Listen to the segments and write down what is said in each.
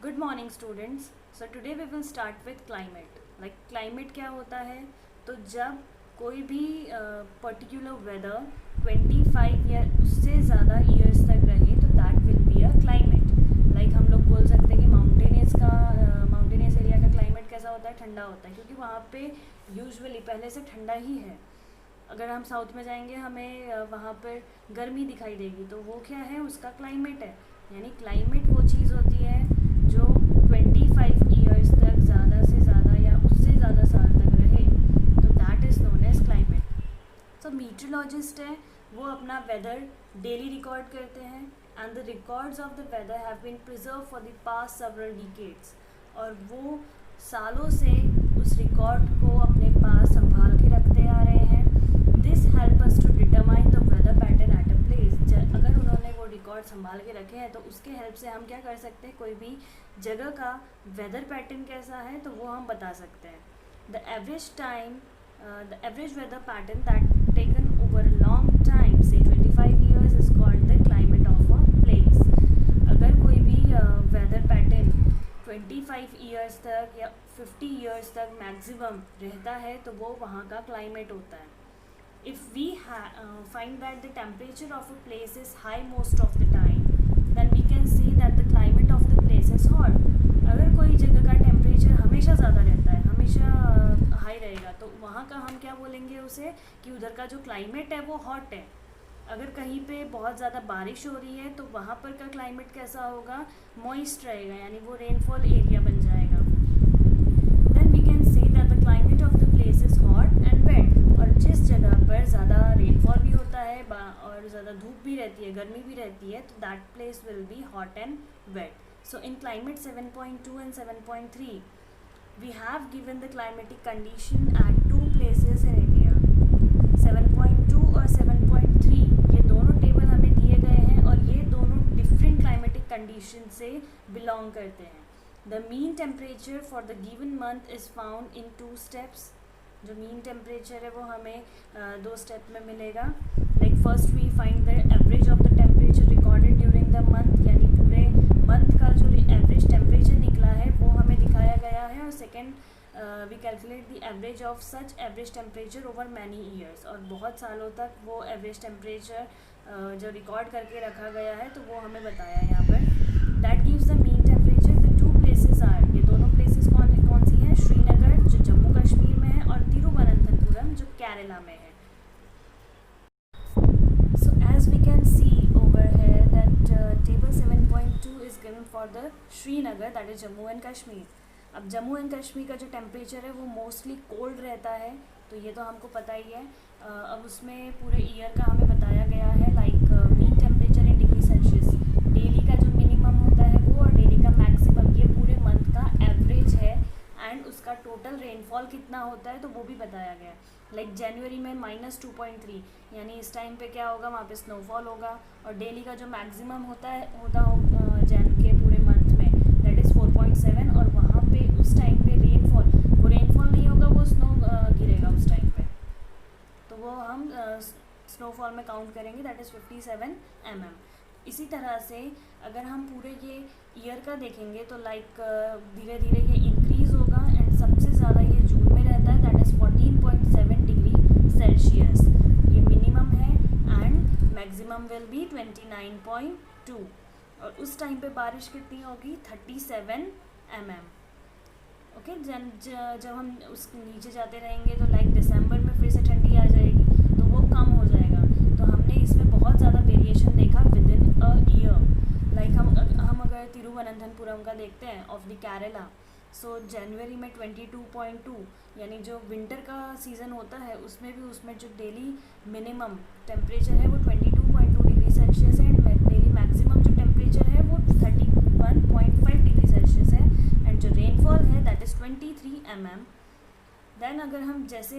Good morning students. So today we will start with climate. Like climate क्या होता है, तो जब कोई भी पर्टिकुलर वेदर 25 या उससे ज़्यादा ईयर्स तक रहे तो that will be a climate. Like हम लोग बोल सकते हैं कि माउंटेनियस एरिया का क्लाइमेट कैसा होता है, ठंडा होता है, क्योंकि वहाँ पे यूजुअली पहले से ठंडा ही है। अगर हम साउथ में जाएंगे हमें वहाँ पर गर्मी दिखाई देगी, तो वो क्या है, उसका क्लाइमेट है। यानी क्लाइमेट वो चीज़ होती है जो 25 ईयर्स तक ज़्यादा से ज़्यादा या उससे ज़्यादा साल तक रहे, तो that is known as climate. तो मीटरोलॉजिस्ट है, वो अपना वेदर डेली रिकॉर्ड करते हैं and the records of the weather have been preserve for the past several decades. और वो सालों से उस रिकॉर्ड को अपने पास संभाल के रखते आ रहे हैं। This help us to determine the weather pattern at a place. अगर उन्होंने वो रिकॉर्ड संभाल के रखे हैं तो उसके हेल्प से हम क्या कर सकते हैं, कोई भी जगह का वेदर पैटर्न कैसा है तो वो हम बता सकते हैं। The average weather pattern that taken over a long time से 25 years is called the climate of a place. अगर कोई भी वेदर पैटर्न 25 ईयर्स तक या 50 ईयर्स तक मैक्सिमम रहता है तो वो वहाँ का क्लाइमेट होता है। If we find that the temperature of a place is high most of the time, then we can say that the climate of the place is hot. अगर कोई जगह का टेम्परेचर हमेशा ज़्यादा रहता है, हमेशा हाई रहेगा, तो वहाँ का हम क्या बोलेंगे उसे, कि उधर का जो क्लाइमेट है वो हॉट है। अगर कहीं पे बहुत ज़्यादा बारिश हो रही है तो वहाँ पर का क्लाइमेट कैसा होगा, मॉइस्ट रहेगा, यानी वो रेनफॉल एरिया बन जाएगा। Then we can say that the climate of the place is hot and wet. और जिस जगह पर ज़्यादा रेनफॉल भी होता है और ज़्यादा धूप भी रहती है, गर्मी भी रहती है, तो that place will be hot and wet. So in climate 7.2 and 7.3 we have given the climatic condition at two places in India. 7.2 और 7.3 ये दोनों टेबल हमें दिए गए हैं और ये दोनों डिफरेंट क्लाइमेटिक कंडीशन से बिलोंग करते हैं। The mean temperature for the given month is found in 2 steps. जो मीन टेम्परेचर है वो हमें 2 स्टेप में मिलेगा। Like first we find the average of the temperature recorded during the month, यानी पूरे मंथ का जो एवरेज टेम्परेचर निकला है वो हमें दिखाया गया है। और second we calculate the average of such average temperature over many years. और बहुत सालों तक वो एवरेज टेम्परेचर जो रिकॉर्ड करके रखा गया है तो वो हमें बताया है यहाँ पर। That gives the mean temperature. The 2 places are, ये दोनों प्लेसेस कौन सी हैं, श्रीनगर जो जम्मू कश्मीर में है और तिरुवनंतपुरम जो केरला में है। So as we can see over here that table 7.2 is given for the Srinagar, that is Jammu and Kashmir. अब जम्मू एंड कश्मीर का जो टेम्परेचर है वो मोस्टली कोल्ड रहता है, तो ये तो हमको पता ही है। अब उसमें पूरे ईयर का हमें बताया गया है, like mean temperature in degree Celsius, daily का जो मिनिमम होता है वो और डेली का मैक्सिमम, ये पूरे मंथ का एवरेज है। एंड उसका टोटल रेनफॉल कितना होता है तो वो भी बताया गया। लाइक जनवरी में -2.3, यानी इस टाइम पे क्या होगा, वहाँ पे स्नोफॉल होगा। और डेली का जो मैक्सिमम होता हो जैन के पूरे मंथ में, दैट इज़ 4.7। और वहाँ पे उस टाइम पे वो रेनफॉल नहीं होगा, वो स्नो गिरेगा उस टाइम पे, तो वो हम स्नोफॉल में काउंट करेंगे, दैट इज़ 57 mm। इसी तरह से अगर हम पूरे ये ईयर का देखेंगे तो लाइक धीरे धीरे ये इंक्रीज़ होगा एंड सबसे ज़्यादा ये जून में रहता है, दैट इज़ 14.7 डिग्री सेल्सियस ये मिनिमम है। And maximum will be 29.2। और उस टाइम पे बारिश कितनी होगी, 37 mm। ओके, जब हम उस नीचे जाते रहेंगे तो लाइक दिसंबर में फिर से ठंडी आ जाएगी, तो वो कम हो जाएगा। तो हमने इसमें बहुत ज़्यादा वेरिएशन देखा with in a year. Like हम अगर तिरुवनंतपुरम का देखते हैं ऑफ द केरला, सो जनवरी में 22.2, यानी जो विंटर का सीज़न होता है उसमें जो डेली मिनिमम टेम्परेचर है वो 22.2 डिग्री सेल्सियस है एंड डेली मैक्सिमम जो टेम्परेचर है वो 31.5 डिग्री सेल्सियस है। एंड जो रेनफॉल है दैट इज़ 23 mm। देन अगर हम जैसे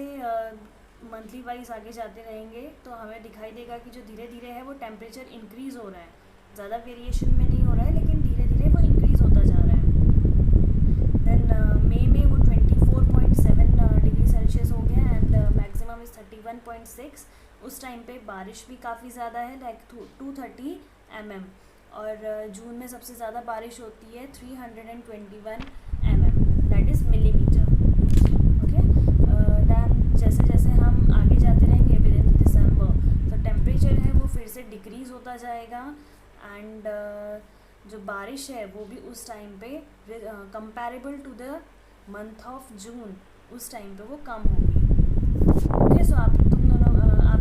मंथली वाइज आगे जाते रहेंगे तो हमें दिखाई देगा कि जो धीरे धीरे है वो टेम्परेचर इंक्रीज़ हो रहा है, ज़्यादा वेरिएशन में नहीं हो रहा है लेकिन धीरे धीरे वो इंक्रीज़ होता जा रहा है। देन मई में वो 24.7 डिग्री सेल्सियस हो गया एंड मैक्सिमम इज़ 31.6। उस टाइम पे बारिश भी काफ़ी ज़्यादा है, लाइक 230 mm। और जून में सबसे ज़्यादा बारिश होती है 321 mm, that is millimetre. Okay, then जैसे जैसे हम आगे जाते रहेंगे विद इन दिसंबर, तो टेम्परेचर है वो फिर से डिक्रीज़ होता जाएगा एंड जो बारिश है वो भी उस टाइम पे comparable to the month of June उस टाइम पे वो कम होगी। ओके, सो आप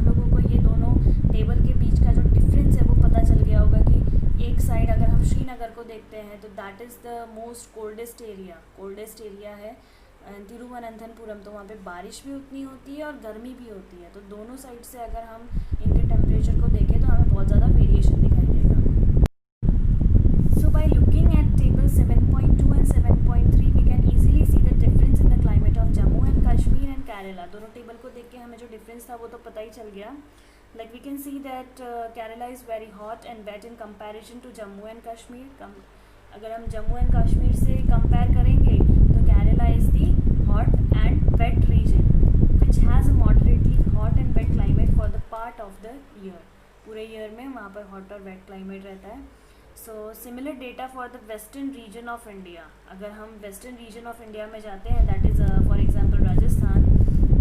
लोगों को ये दोनों टेबल के बीच का जो डिफरेंस है वो पता चल गया होगा कि एक साइड अगर हम श्रीनगर को देखते हैं तो that is the most coldest area है, तिरुवनंतपुरम, तो वहाँ पे बारिश भी उतनी होती है और गर्मी भी होती है। तो दोनों साइड से अगर हम इनके टेम्परेचर को देखें तो हमें बहुत ज़्यादा वेरिएशन दिखाई देगा। So by looking at table 7.2 and 7.3 we can easily see the difference in the climate of Jammu and Kashmir and Kerala। दोनों टेबल को देख के हमें जो डिफरेंस था वो तो पता ही चल गया। Like we can see that Kerala is very hot and wet in comparison to Jammu and Kashmir। अगर हम जम्मू एंड कश्मीर से कंपेयर करेंगे तो Kerala is the hot and wet region which has a moderately hot and wet climate for the part of the year. पूरे year में वहाँ पर hot और वेट क्लाइमेट रहता है। So similar data for the western region of India, अगर हम western region of India में जाते हैं that is for example Rajasthan,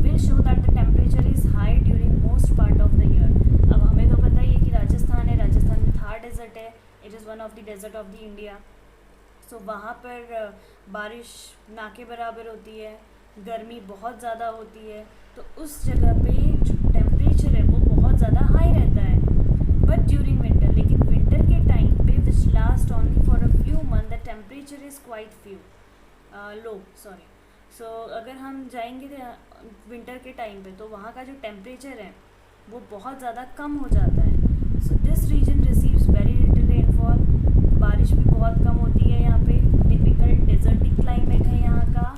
will show that the temperature is high during most part of the year. अब हमें तो पता ही है कि राजस्थान में थार डेजर्ट है, it is one of the desert of the India. So वहाँ पर बारिश ना के बराबर होती है, गर्मी बहुत ज़्यादा होती है, तो उस जगह पे जो टेम्परेचर है वो बहुत ज़्यादा हाई रहता है। बट ड्यूरिंग विंटर, लेकिन विंटर के टाइम पे which last only for a few month the temperature is quite low. So अगर हम जाएंगे विंटर के टाइम पे तो वहाँ का जो टेम्परेचर है वो बहुत ज़्यादा कम हो जाता है। So this region receives very little rainfall, बारिश भी बहुत कम होती है यहाँ पे। टिपिकल डेजर्टिक क्लाइमेट है यहाँ का,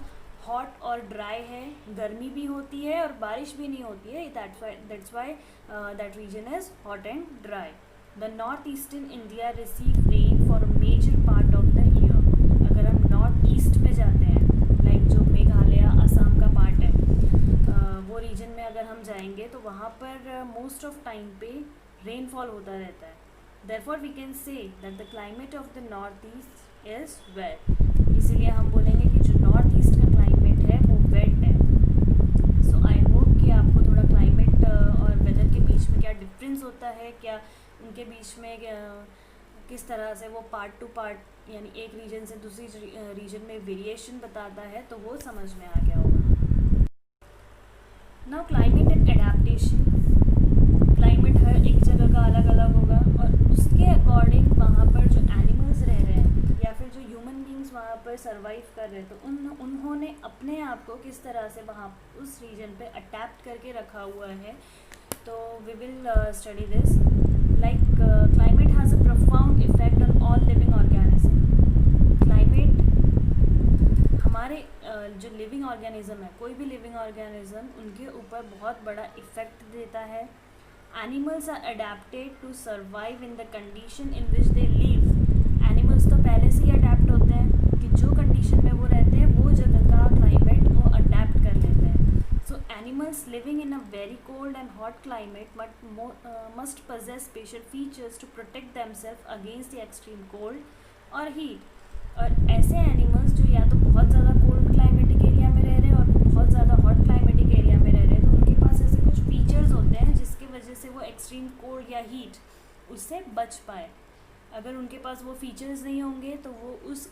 हॉट और ड्राई है, गर्मी भी होती है और बारिश भी नहीं होती है, that's why that region is hot and dry. The north eastern India receive rain for a major part of the year. अगर हम नॉर्थ ईस्ट में जाते हैं, लाइक जो मेघालय असम का पार्ट है, वो रीजन में अगर हम जाएंगे तो वहाँ पर मोस्ट ऑफ टाइम पे रेनफॉल होता रहता है। Therefore we can say that the climate of the north east is wet। इसीलिए हम बोलेंगे कि जो नॉर्थ ईस्ट का क्लाइमेट है वो वेट है। सो आई होप कि आपको थोड़ा क्लाइमेट और वेदर के बीच में क्या डिफरेंस होता है, क्या उनके बीच में किस तरह से वो पार्ट टू पार्ट यानी एक रीजन से दूसरी रीजन में वेरिएशन बताता है, तो वो समझ में आ गया होगा। Now climate and adaptation. Climate हर एक जगह का अलग अलग होगा और उसके अकॉर्डिंग वहाँ पर जो एनिमल्स रह रहे हैं या फिर जो ह्यूमन बींग्स वहाँ पर सर्वाइव कर रहे हैं तो उन्होंने अपने आप को किस तरह से वहाँ उस रीजन पे अडेप्ट करके रखा हुआ है। तो we will study this. Like climate has a profound effect on all living organism. Climate हमारे जो लिविंग ऑर्गेनिज्म है, कोई भी लिविंग ऑर्गेनिज्म, उनके ऊपर बहुत बड़ा इफ़ेक्ट देता है। Animals are adapted to survive in the condition in which they live. Animals तो पहले से ही अडेप्ट होते हैं कि जो कंडीशन में वो रहते हैं वो जगह का क्लाइमेट वो अडेप्ट कर लेते हैं। So animals living in a very cold and hot climate must possess special features to protect themselves against the extreme cold और हीट। और ऐसे एनिमल्स जो या तो बहुत ज़्यादा कोल्ड क्लाइमेटिक एरिया में रह रहे हैं और बहुत ज़्यादा हॉट क्लाइमेटिक एरिया में रह रहे हैं, तो उनके पास ऐसे कुछ फीचर्स होते हैं जिसकी वजह से वो एक्सट्रीम कोल्ड या हीट उससे बच पाए। अगर उनके पास वो फीचर्स नहीं होंगे तो वो उस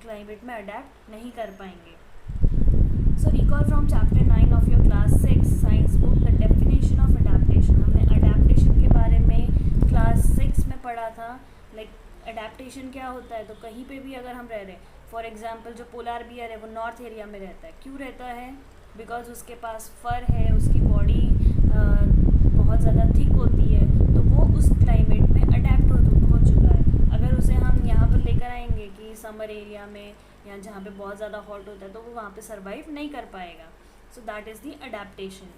क्लाइमेट में अडेप्ट नहीं कर पाएंगे। So recall from chapter 9 of your class 6 science book the definition of adaptation. हमने अडेप्टेशन के बारे में क्लास 6 में पढ़ा था। लाइक अडेप्टेशन क्या होता है, तो कहीं पे भी अगर हम रह रहे हैं, फॉर एग्जांपल जो पोलार बियर है वो नॉर्थ एरिया में रहता है। क्यों रहता है? बिकॉज उसके पास फर है, उसकी बॉडी बहुत ज़्यादा थिक होती है, तो वो उस क्लाइमेट में अडेप्ट हो चुका है। अगर उसे हम यहाँ पर लेकर आएंगे कि समर एरिया में या जहाँ पे बहुत ज़्यादा हॉट होता है, तो वो वहाँ पे सर्वाइव नहीं कर पाएगा। So that is the adaptation.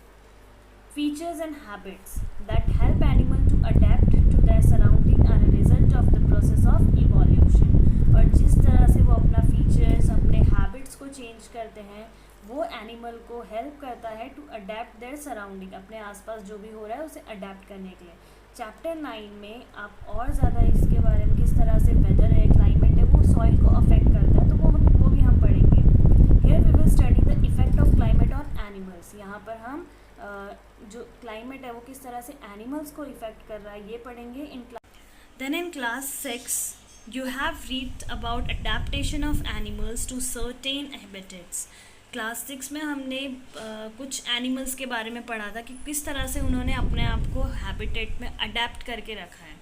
Features and habits that help animal to adapt to their surrounding are a result of the process of evolution. और जिस तरह से वो अपना फीचर्स, अपने हैबिट्स को चेंज करते हैं, वो एनिमल को हेल्प करता है टू अडेप्ट देयर सराउंडिंग, अपने आसपास जो भी हो रहा है उसे अडेप्ट करने के लिए। चैप्टर 9 में आप और ज़्यादा इसके बारे में किस तरह से वेदर है, क्लाइमेट है, वो सॉइल को अफेक्ट करता है, तो वो भी हम पढ़ेंगे. Here we will study the effect of climate on animals. यहाँ पर हम जो क्लाइमेट है वो किस तरह से एनिमल्स को इफेक्ट कर रहा है ये पढ़ेंगे. Then in class 6 you have read about adaptation of animals to certain habitats. Class 6 में हमने कुछ एनिमल्स के बारे में पढ़ा था कि किस तरह से उन्होंने अपने आप को हैबिटेट में अडेप्ट करके रखा है,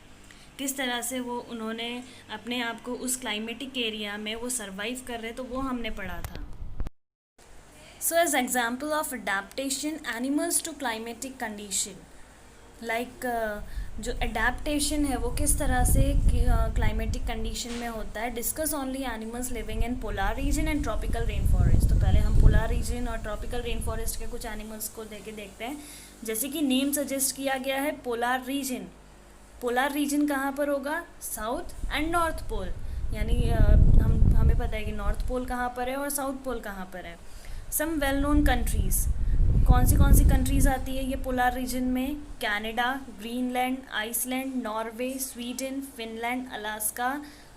किस तरह से वो उन्होंने अपने आप को उस क्लाइमेटिक एरिया में वो सर्वाइव कर रहे, तो वो हमने पढ़ा था. So as example of adaptation animals to climatic condition, like जो अडेप्टेशन है वो किस तरह से क्लाइमेटिक कंडीशन में होता है. Discuss only animals living in polar reason and tropical rain forest. तो पहले हम पोलार रीजन और ट्रॉपिकल रेन फॉरेस्ट के कुछ एनिमल्स को देखते हैं. जैसे कि नेम सजेस्ट किया गया है पोलार रीजन. पोलार रीजन कहाँ पर होगा? South and north pole. यानी हमें पता है कि नॉर्थ पोल कहाँ पर है और साउथ पोल कहाँ पर है. Some well known countries. कौन सी कंट्रीज़ आती है ये पोलार रीजन में? Canada, Greenland, Iceland, Norway, Sweden, Finland, Alaska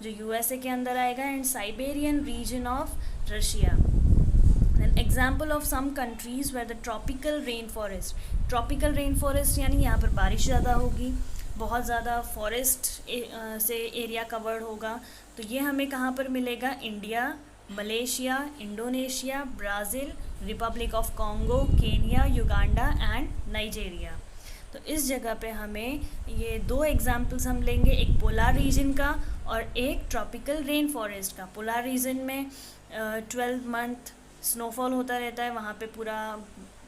जो यूएसए के अंदर आएगा, and Siberian region of Russia. An example of some countries where the tropical rain forest. Tropical rain forest यानी यहाँ पर बारिश ज़्यादा होगी, बहुत ज़्यादा फॉरेस्ट से एरिया कवर्ड होगा. तो ये हमें कहाँ पर मिलेगा? India, Malaysia, Indonesia, Brazil, Republic of Congo, Kenya, Uganda and Nigeria. तो इस जगह पे हमें ये दो एग्जाम्पल्स हम लेंगे, एक पोलार रीजन का और एक ट्रॉपिकल रेन फॉरेस्ट का. पोलार रीजन में 12 मंथ स्नोफॉल होता रहता है, वहाँ पे पूरा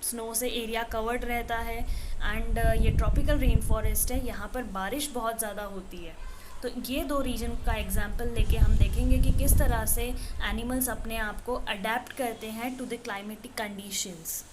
स्नो से एरिया कवर्ड रहता है. एंड ये ट्रॉपिकल रेन फॉरेस्ट है, यहाँ पर बारिश बहुत ज़्यादा होती है. तो ये दो रीजन का एग्जाम्पल लेके हम देखेंगे कि किस तरह से एनिमल्स अपने आप को अडेप्ट करते हैं टू द क्लाइमेटिक कंडीशंस.